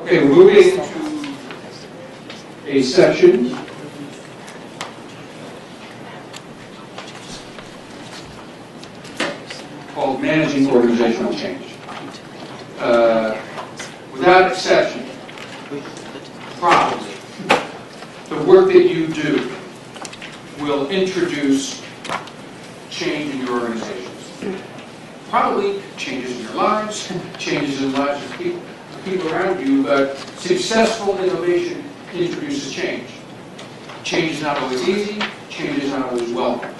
Okay, we're moving to a section called Managing Organizational Change. Without exception, probably, the work that you do will introduce change in your organizations. Probably changes in your lives, changes in the lives of people around you, but successful innovation introduces change. Change is not always easy, change is not always welcome.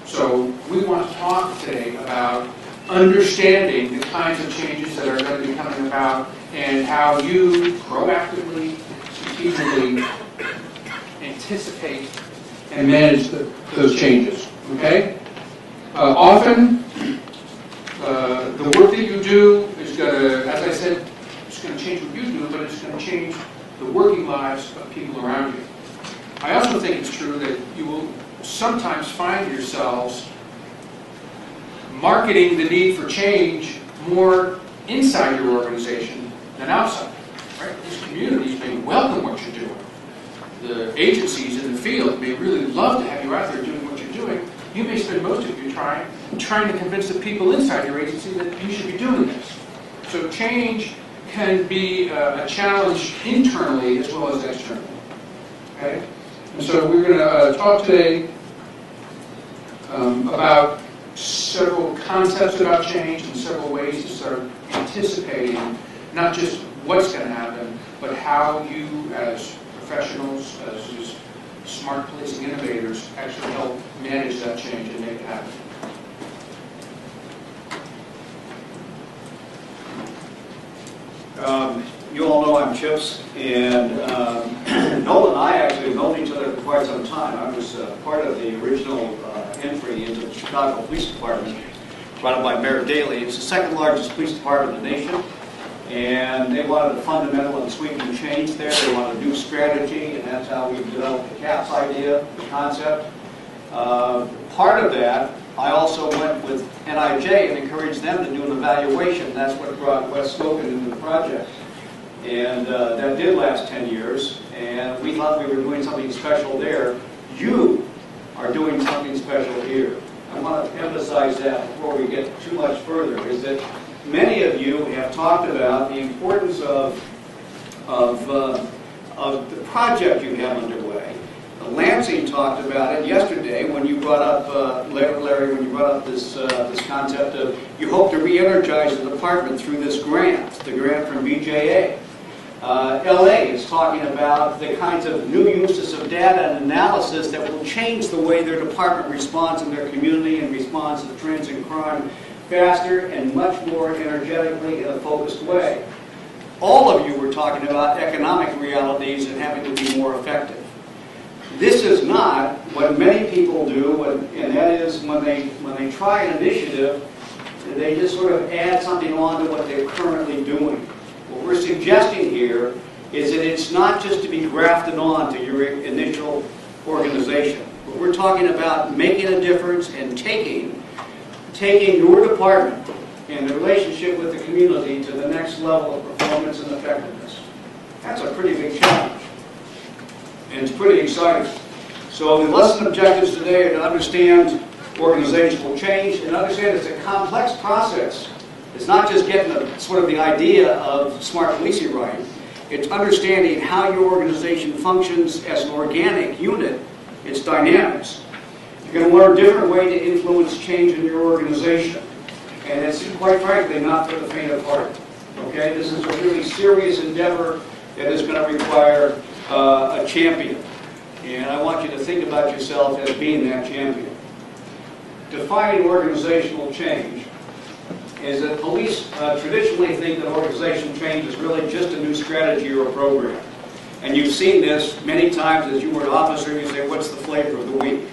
So we want to talk today about understanding the kinds of changes that are going to be coming about and how you proactively, strategically anticipate and manage those changes. Okay? Often, the work that you do is going to, as I said, it's going to change what you do, but it's going to change the working lives of people around you. I also think it's true that you will sometimes find yourselves marketing the need for change more inside your organization than outside. Right? These communities may welcome what you're doing. The agencies in the field may really love to have you out there doing what you're doing. You may spend most of your time trying to convince the people inside your agency that you should be doing this. So change can be a challenge internally as well as externally. Okay? And so we're going to talk today about several concepts about change and several ways to start anticipating not just what's going to happen, but how you as professionals, as smart policing innovators, actually help manage that change and make it happen. You all know I'm Chips, and Noel and I actually have known each other for quite some time. I was part of the original entry into the Chicago Police Department, run by Mayor Daley. It's the second largest police department in the nation, and they wanted a fundamental and sweeping change there. They wanted a new strategy, and that's how we developed the CAPS idea, the concept. Part of that, I also went with NIJ and encouraged them to do an evaluation. That's what brought Wes Slogan into the project. And that did last 10 years, and we thought we were doing something special there. You are doing something special here. I want to emphasize that before we get too much further, is that many of you have talked about the importance of the project you have underway. Lansing talked about it yesterday when you brought up, Larry, when you brought up this concept of you hope to re-energize the department through this grant, the grant from BJA. LA is talking about the kinds of new uses of data and analysis that will change the way their department responds in their community and responds to trends in crime faster and much more energetically in a focused way. All of you were talking about economic realities and having to be more effective. This is not what many people do, and that is when they try an initiative, they just sort of add something on to what they're currently doing. What we're suggesting here is that it's not just to be grafted on to your initial organization, but we're talking about making a difference and taking your department and the relationship with the community to the next level of performance and effectiveness. That's a pretty big challenge, and it's pretty exciting. So the lesson objectives today are to understand organizational change and understand it's a complex process. It's not just getting sort of the idea of smart policing right. It's understanding how your organization functions as an organic unit, its dynamics. You're going to learn a different way to influence change in your organization. And it's, quite frankly, not for the faint of heart. Okay? This is a really serious endeavor that is going to require a champion. And I want you to think about yourself as being that champion. Defining organizational change is that police traditionally think that organizational change is really just a new strategy or a program. And you've seen this many times as you were an officer. You say, what's the flavor of the week?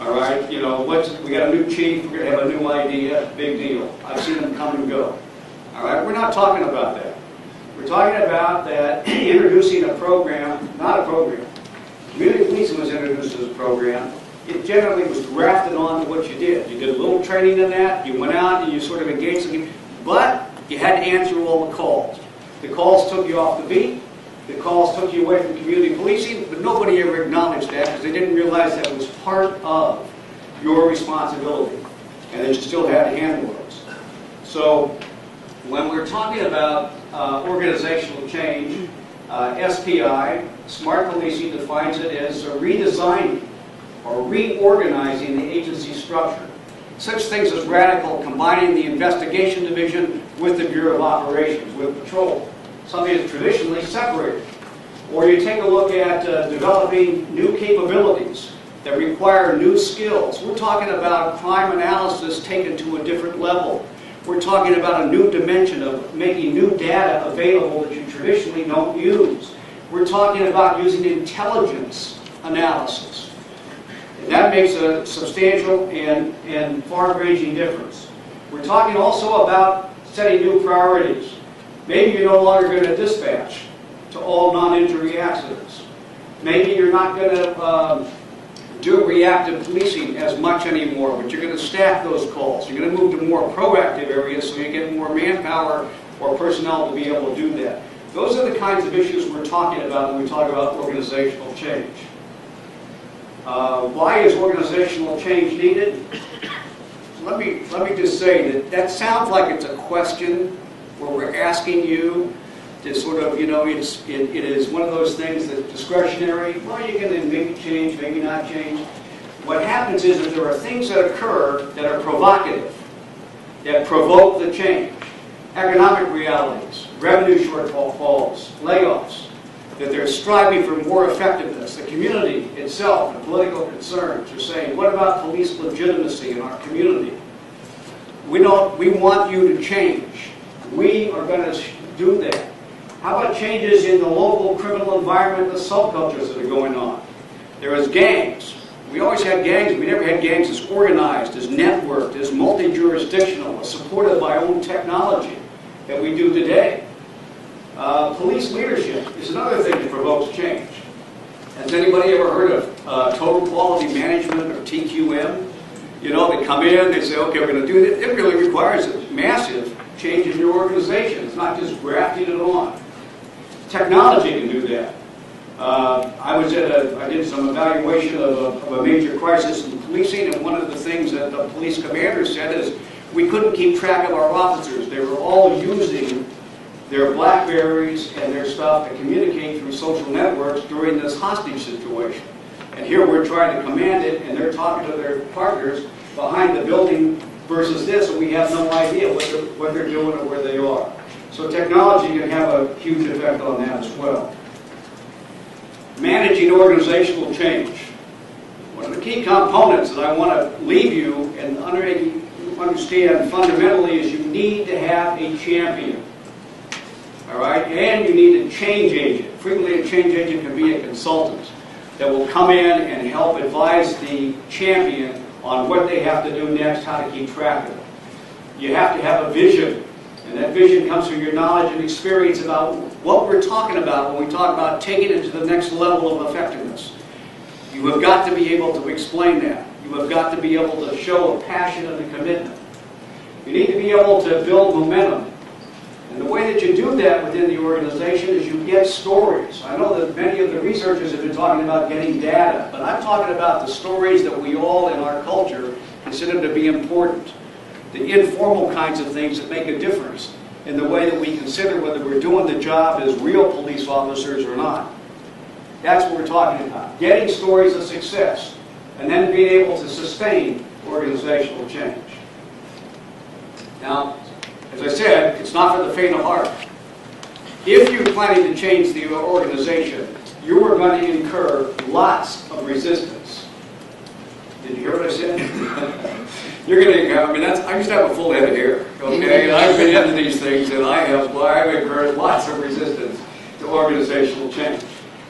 All right, you know, we got a new chief, we're going to have a new idea, big deal. I've seen them come and go. All right, we're not talking about that. We're talking about that introducing a program, not a program. Community policing was introduced as a program. It generally was grafted on to what you did. You did a little training in that, you went out and you sort of engaged them, but you had to answer all the calls. The calls took you off the beat. The calls took you away from community policing, but nobody ever acknowledged that because they didn't realize that was part of your responsibility and that you still had to handle those. So when we're talking about organizational change, SPI, Smart Policing, defines it as redesigning or reorganizing the agency structure. Such things as radical combining the investigation division with the Bureau of Operations, with patrol. Something that's traditionally separated. Or you take a look at developing new capabilities that require new skills. We're talking about crime analysis taken to a different level. We're talking about a new dimension of making new data available that you traditionally don't use. We're talking about using intelligence analysis. And that makes a substantial and far-ranging difference. We're talking also about setting new priorities. Maybe you're no longer going to dispatch to all non-injury accidents. Maybe you're not going to do reactive policing as much anymore, but you're going to staff those calls. You're going to move to more proactive areas so you get more manpower or personnel to be able to do that. Those are the kinds of issues we're talking about when we talk about organizational change. Why is organizational change needed? Let me just say that sounds like it's a question where we're asking you to sort of, you know, it is one of those things that's discretionary. Well, you can maybe change, maybe not change. What happens is that there are things that occur that are provocative, that provoke the change. Economic realities, revenue shortfalls, layoffs, that they're striving for more effectiveness. The community itself, the political concerns are saying, what about police legitimacy in our community? We want you to change. We are going to do that. How about changes in the local criminal environment, the subcultures that are going on? There is gangs. We always had gangs. We never had gangs as organized, as networked, as multi-jurisdictional, as supported by own technology that we do today. Police leadership is another thing that provokes change. Has anybody ever heard of total quality management or TQM? You know, they come in, they say, okay, we're going to do this. It really requires a massive change in your organization. It's not just grafting it on. Technology can do that. I did some evaluation of a major crisis in policing, and one of the things that the police commander said is we couldn't keep track of our officers. They were all using their BlackBerries and their stuff to communicate through social networks during this hostage situation. And here we're trying to command it, and they're talking to their partners behind the building versus this, and we have no idea what they're doing or where they are. So technology can have a huge effect on that as well. Managing organizational change. One of the key components that I want to leave you and understand fundamentally is you need to have a champion. All right? And you need a change agent. Frequently a change agent can be a consultant that will come in and help advise the champion on what they have to do next, how to keep track of it. You have to have a vision, and that vision comes from your knowledge and experience about what we're talking about when we talk about taking it to the next level of effectiveness. You have got to be able to explain that. You have got to be able to show a passion and a commitment. You need to be able to build momentum. And the way that you do that within the organization is you get stories. I know that many of the researchers have been talking about getting data, but I'm talking about the stories that we all in our culture consider to be important. The informal kinds of things that make a difference in the way that we consider whether we're doing the job as real police officers or not. That's what we're talking about. Getting stories of success and then being able to sustain organizational change. Now, as I said, it's not for the faint of heart. If you're planning to change the organization, you are going to incur lots of resistance. Did you hear what I said? You're going to incur, I used to have a full head of hair, okay? And I've been into these things, and I've incurred lots of resistance to organizational change.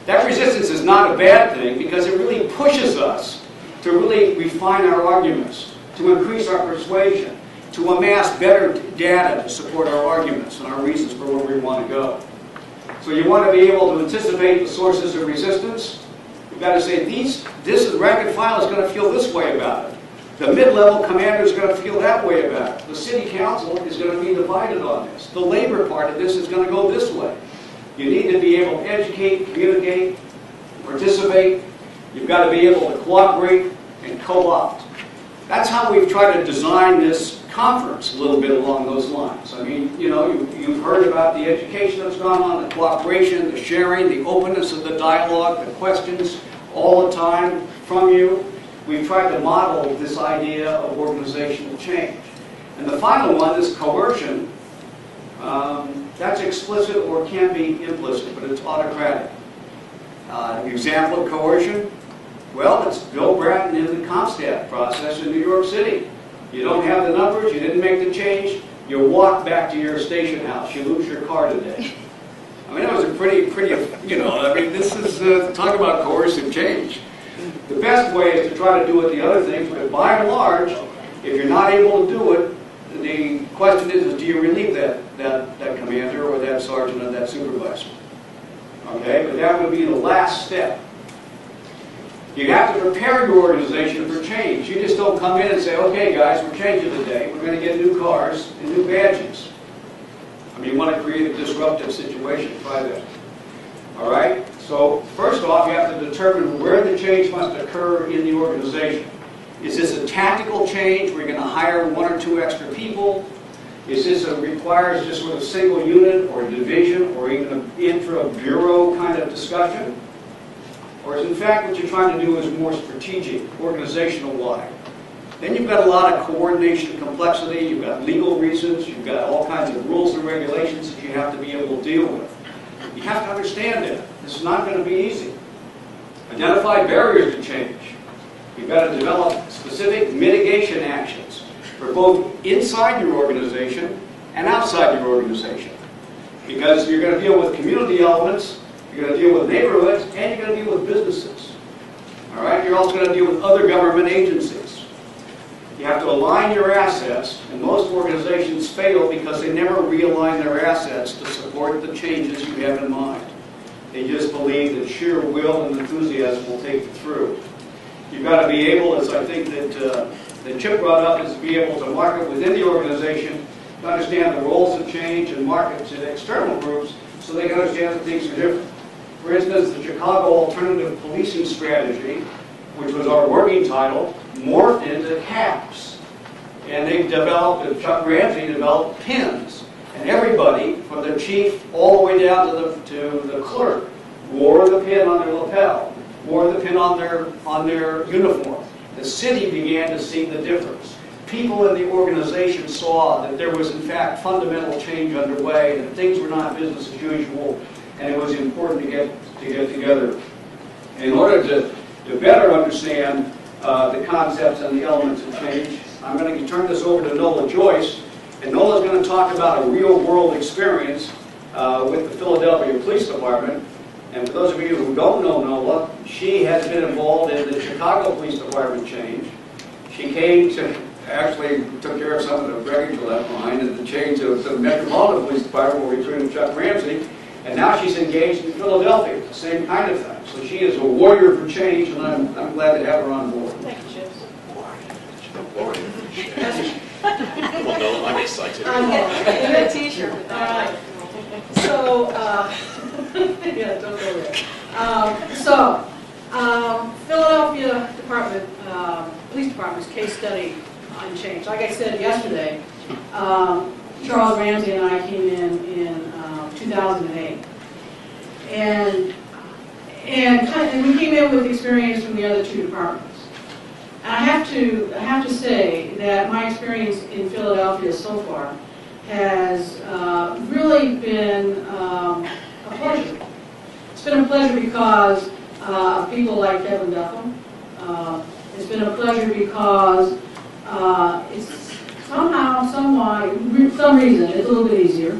That resistance is not a bad thing because it really pushes us to really refine our arguments, to increase our persuasion, to amass better data to support our arguments and our reasons for where we want to go. So you want to be able to anticipate the sources of resistance. You've got to say, this rank and file is going to feel this way about it. The mid-level commander is going to feel that way about it. The city council is going to be divided on this. The labor part of this is going to go this way. You need to be able to educate, communicate, participate. You've got to be able to cooperate and co-opt. That's how we've tried to design this conference a little bit along those lines. I mean, you know, you've heard about the education that's gone on, the cooperation, the sharing, the openness of the dialogue, the questions all the time from you. We've tried to model this idea of organizational change. And the final one is coercion. That's explicit or can be implicit, but it's autocratic. An example of coercion, well, it's Bill Bratton in the CompStat process in New York City. You don't have the numbers, you didn't make the change, you walk back to your station house, you lose your car today. I mean, that was a pretty, you know, I mean, this is, talk about coercive change. The best way is to try to do it the other things, but by and large, if you're not able to do it, the question is do you relieve that commander or that sergeant or that supervisor? Okay, but that would be the last step. You have to prepare your organization for change. You just don't come in and say, okay guys, we're changing today. We're going to get new cars and new badges. I mean, you want to create a disruptive situation, try that. All right? So first off, you have to determine where the change must occur in the organization. Is this a tactical change where you're going to hire 1 or 2 extra people? Is this requires just sort of single unit or division or even an intra-bureau kind of discussion? Or is in fact what you're trying to do is more strategic, organizational-wide? Then you've got a lot of coordination complexity, you've got legal reasons, you've got all kinds of rules and regulations that you have to be able to deal with. You have to understand that. This is not going to be easy. Identify barriers to change. You've got to develop specific mitigation actions for both inside your organization and outside your organization. Because you're going to deal with community elements, you're going to deal with neighborhoods, and you're going to deal with businesses. All right? You're also going to deal with other government agencies. You have to align your assets, and most organizations fail because they never realign their assets to support the changes you have in mind. They just believe that sheer will and enthusiasm will take you through. You've got to be able, as I think that Chip brought up, is to be able to market within the organization, to understand the roles of change and market to the external groups so they can understand that things are different. For instance, the Chicago Alternative Policing Strategy, which was our working title, morphed into CAPS. And they've developed, and Chuck Ramsey developed pins. And everybody, from the chief all the way down to the clerk, wore the pin on their lapel, wore the pin on their uniform. The city began to see the difference. People in the organization saw that there was in fact fundamental change underway, that things were not business as usual, and it was important to get together. In order to better understand the concepts and the elements of change, I'm going to turn this over to Nola Joyce, and Nola's going to talk about a real-world experience with the Philadelphia Police Department. And for those of you who don't know Nola, she has been involved in the Chicago Police Department change. She came to, actually took care of some of the wreckage left behind in the change of the Metropolitan Police Department where we turned to Chuck Ramsey. And now she's engaged in Philadelphia, the same kind of thing. So she is a warrior for change, and I'm glad to have her on board. Thank you, Chips. Warrior for change. Well, no, I'm excited. Get a t-shirt with that. So, yeah, don't go there. Philadelphia Police Department's case study on change. Like I said yesterday, Charles Ramsey and I came in 2008, and we came in with experience from the other 2 departments. And I have to say that my experience in Philadelphia so far has really been a pleasure. It's been a pleasure because of people like Kevin Duffin. It's been a pleasure because it's somehow, some reason, it's a little bit easier.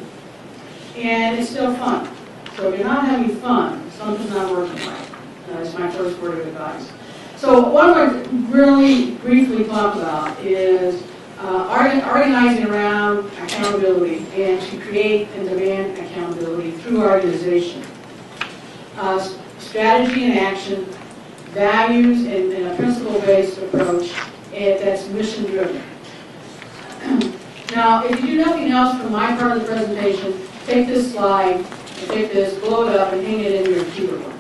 And it's still fun. So if you're not having fun, something's not working right. That's my first word of advice. So what I'm going to really briefly talk about is organizing around accountability and to create and demand accountability through organization. Strategy and action, values and a principle-based approach, and that's mission driven. Now, if you do nothing else from my part of the presentation, take this slide, and take this, blow it up, and hang it in your computer room.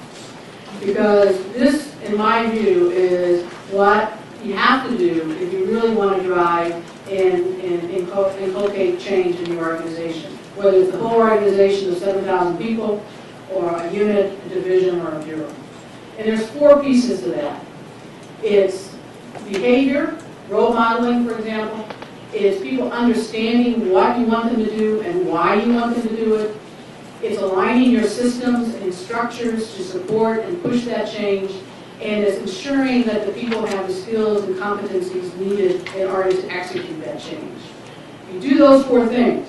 Because this, in my view, is what you have to do if you really want to drive and inculcate change in your organization. Whether it's the whole organization of 7,000 people, or a unit, a division, or a bureau. And there's 4 pieces to that. It's behavior, role modeling, for example. It's people understanding what you want them to do and why you want them to do it. It's aligning your systems and structures to support and push that change. And it's ensuring that the people have the skills and competencies needed in order to execute that change. You do those 4 things,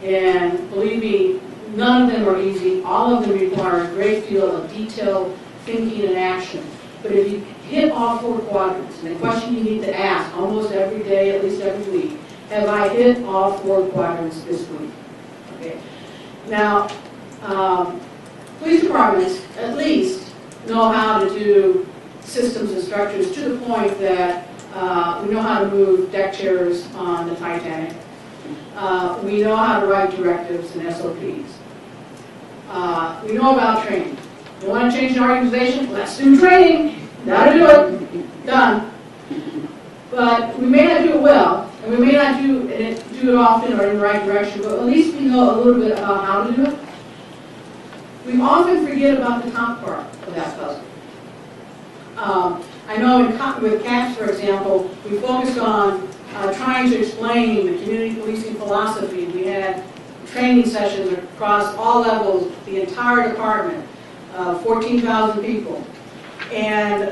and believe me, none of them are easy. All of them require a great deal of detailed thinking and action. But if you hit all 4 quadrants, and the question you need to ask almost every day, at least every week, have I hit all 4 quadrants this week? Okay. Now, police departments at least know how to do systems and structures to the point that we know how to move deck chairs on the Titanic. We know how to write directives and SOPs. We know about training. You want to change an organization? Let's do training. Gotta do it. Done. But we may not do it well, and we may not do it often or in the right direction, but at least we know a little bit about how to do it. We often forget about the top part of that puzzle. I know with CAPS, for example, we focused on trying to explain the community policing philosophy. We had training sessions across all levels, the entire department, 14,000 people. And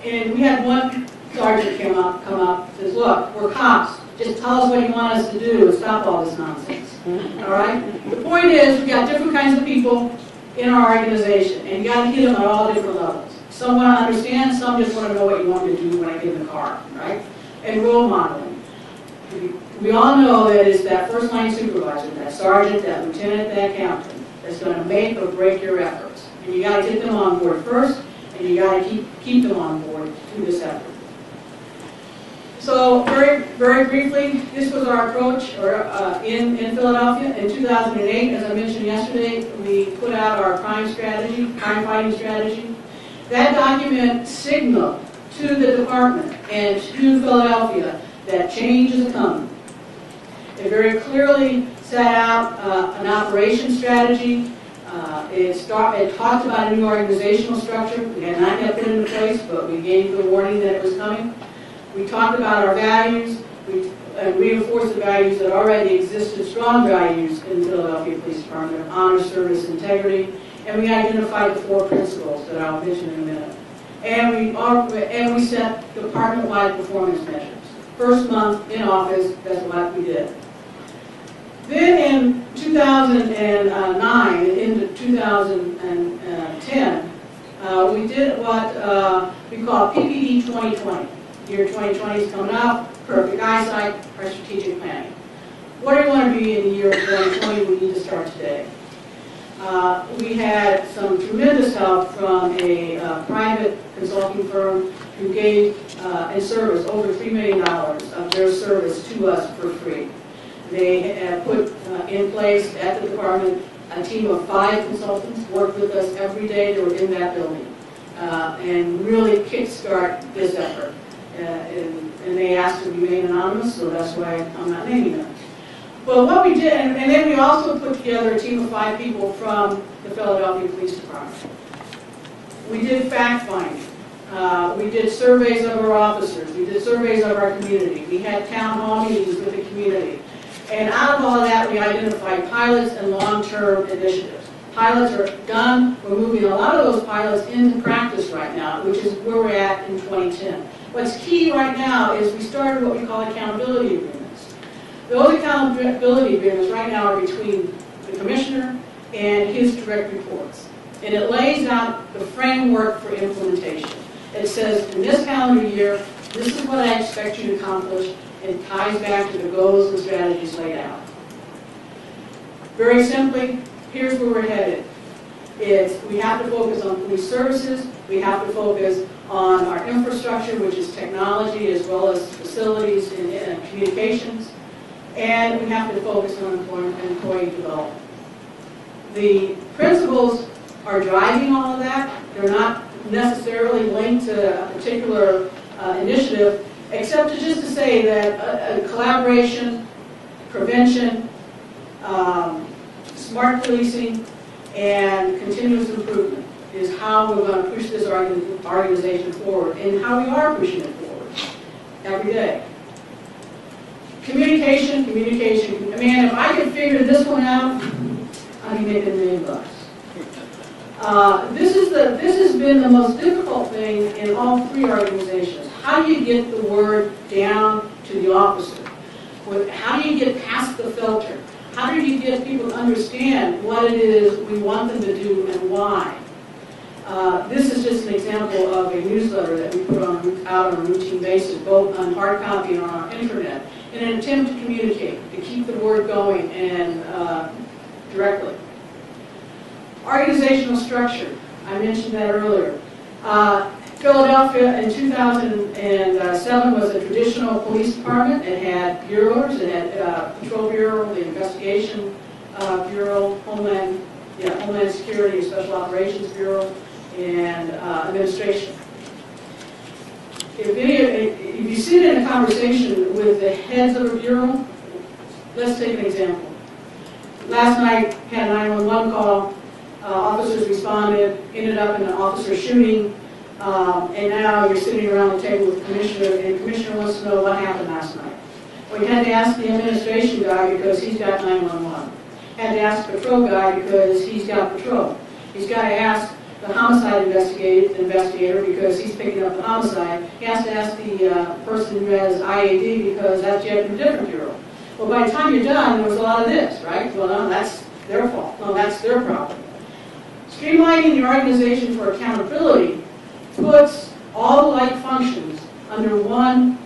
we had one sergeant come up and says, look, we're cops. Just tell us what you want us to do and stop all this nonsense. All right? The point is, we've got different kinds of people in our organization, and you got to hit them at all different levels. Some want to understand, some just want to know what you want me to do when I get in the car, right? And role modeling. We all know that it's that first line supervisor, that sergeant, that lieutenant, that captain, that's going to make or break your efforts. And you got to get them on board first, and you got to keep them on board through this effort. So very, very briefly, this was our approach in Philadelphia. In 2008, as I mentioned yesterday, we put out our crime fighting strategy. That document signaled to the department and to Philadelphia that change is coming. It very clearly set out an operations strategy. It talked about a new organizational structure. We had not yet put it into place, but we gave the warning that it was coming. We talked about our values. We reinforced the values that already existed, strong values in the Philadelphia Police Department: honor, service, integrity. And we identified the 4 principles that I'll mention in a minute. And we set department-wide performance measures. First month in office, that's what we did. Then in 2009 and into 2010, we did what we call PPD 2020. Year 2020 is coming up, perfect eyesight, our strategic planning. What do we want to be in the year 2020? We need to start today. We had some tremendous help from a private consulting firm who gave in service over $3 million of their service to us for free. They put in place at the department a team of 5 consultants, worked with us every day. They were in that building and really kickstart this effort. And they asked to remain anonymous, so that's why I'm not naming them. Well, what we did, and then we also put together a team of 5 people from the Philadelphia Police Department. We did fact-finding. We did surveys of our officers. We did surveys of our community. We had town hall meetings with the community. And out of all of that, we identified pilots and long-term initiatives. Pilots are done. We're moving a lot of those pilots into practice right now, which is where we're at in 2010. What's key right now is we started what we call accountability agreements. Those accountability agreements right now are between the commissioner and his direct reports. And it lays out the framework for implementation. It says, in this calendar year, this is what I expect you to accomplish, and ties back to the goals and strategies laid out. Very simply, here's where we're headed. We have to focus on police services, we have to focus on our infrastructure, which is technology as well as facilities and communications, and we have to focus on employee development. The principals are driving all of that. They're not necessarily linked to a particular initiative, except just to say that collaboration, prevention, smart policing, and continuous improvement is how we're going to push this organization forward, and how we are pushing it forward every day. Communication, communication. Man, if I could figure this one out, I'd be making $1 million. This has been the most difficult thing in all three organizations. How do you get the word down to the officer? How do you get past the filter? How do you get people to understand what it is we want them to do and why? This is just an example of a newsletter that we put out on a routine basis, both on hard copy and on our internet, in an attempt to communicate, to keep the word going and directly. Organizational structure, I mentioned that earlier. Philadelphia in 2007 was a traditional police department. It had bureaus. It had Patrol Bureau, the Investigation Bureau, Homeland Security, Special Operations Bureau, and Administration. If you sit in a conversation with the heads of a bureau, let's take an example. Last night, had a 911 call. Officers responded, ended up in an officer shooting, and now you're sitting around the table with the commissioner, and the commissioner wants to know what happened last night. Well, you had to ask the administration guy because he's got 911. Had to ask the patrol guy because he's got patrol. He's got to ask the homicide investigator because he's picking up the homicide. He has to ask the person who has IAD because that's yet a different bureau. Well, by the time you're done, there was a lot of this, right? Well, no, that's their fault. No, that's their problem. Streamlining the organization for accountability puts all the like functions under one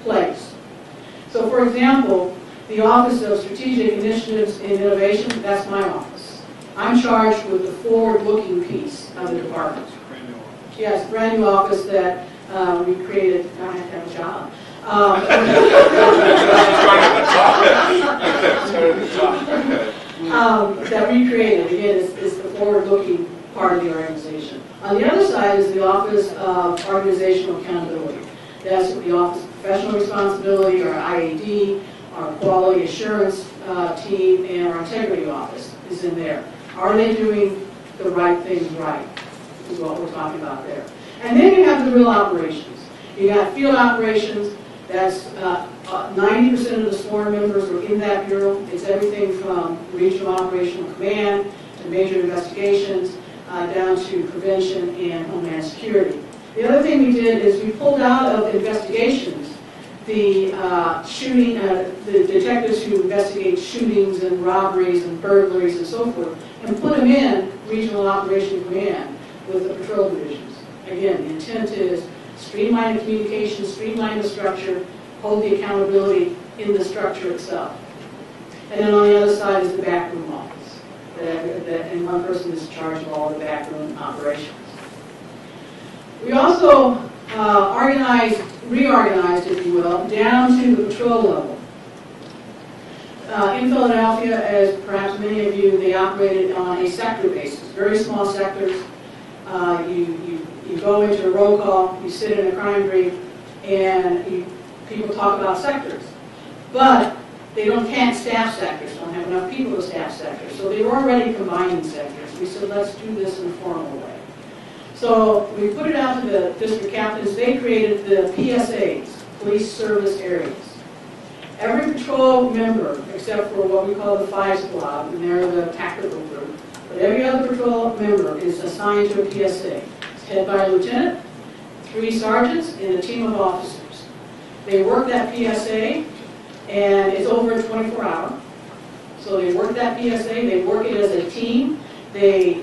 place. So, for example, the Office of Strategic Initiatives and Innovation, that's my office. I'm charged with the forward-looking piece of the department. Yes, brand new office that we created. I have to have a job. That we created. Again, is the forward-looking part of the organization. On the other side is the Office of Organizational Accountability. That's the Office of Professional Responsibility, our IAD, our Quality Assurance team, and our Integrity Office is in there. Are they doing the right things right? Is what we're talking about there. And then you have the real operations. You got field operations. That's 90% of the sworn members are in that bureau. It's everything from regional operational command to major investigations down to prevention and homeland security. The other thing we did is we pulled out of investigations the the detectives who investigate shootings and robberies and burglaries and so forth, and put them in regional operation command with the patrol divisions. Again, the intent is streamline the communication, streamline the structure, hold the accountability in the structure itself. And then on the other side is the backroom office, and one person is in charge of all the backroom operations. We also reorganized, if you will, down to the patrol level. In Philadelphia, as perhaps many of you, they operated on a sector basis, very small sectors. You go into a roll call, you sit in a crime brief, and people talk about sectors. But they can't staff sectors, don't have enough people to staff sectors. So they were already combining sectors. We said, let's do this in a formal way. So we put it out to the district captains. They created the PSAs, Police Service Areas. Every patrol member, except for what we call the 5 Squad, and they're the tactical group, but every other patrol member is assigned to a PSA. It's headed by a lieutenant, 3 sergeants, and a team of officers. They work that PSA, and it's over a 24-hour. So they work that PSA, they work it as a team. They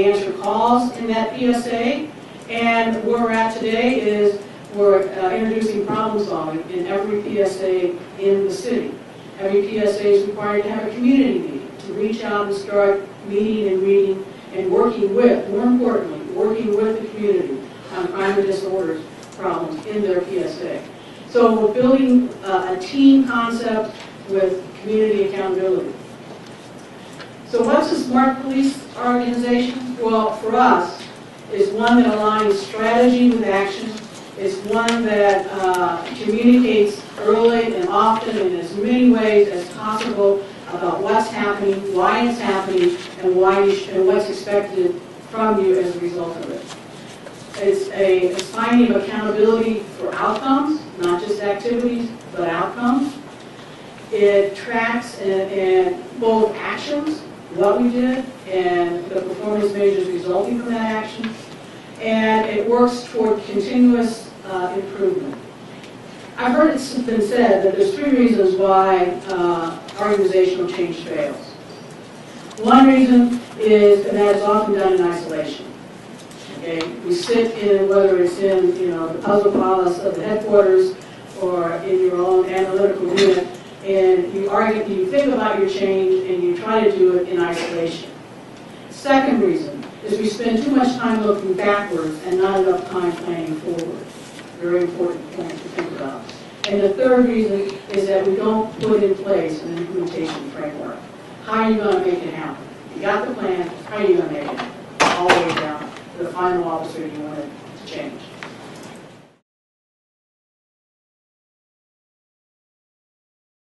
answer calls in that PSA, and where we're at today is we're introducing problem solving in every PSA in the city. Every PSA is required to have a community meeting, to reach out and start meeting and reading and working with, more importantly, working with the community on crime and disorders problems in their PSA. So we're building a team concept with community accountability. So what's a smart police organization? Well, for us, it's one that aligns strategy with action. It's one that communicates early and often in as many ways as possible about what's happening, why it's happening, and what's expected from you as a result of it. It's a finding of accountability for outcomes, not just activities, but outcomes. It tracks and both actions, what we did, and the performance measures resulting from that action. And it works toward continuous improvement. I've heard it's been said that there's 3 reasons why organizational change fails. One reason is that it's often done in isolation. Okay? We sit in, whether it's in the puzzle palace of the headquarters or in your own analytical unit, and you think about your change and you try to do it in isolation. Second reason is we spend too much time looking backwards and not enough time planning forward. Very important point to think about. And the third reason is that we don't put in place an implementation framework. How are you going to make it happen? You got the plan, how are you going to make it happen? All the way down to the final officer you want it to change.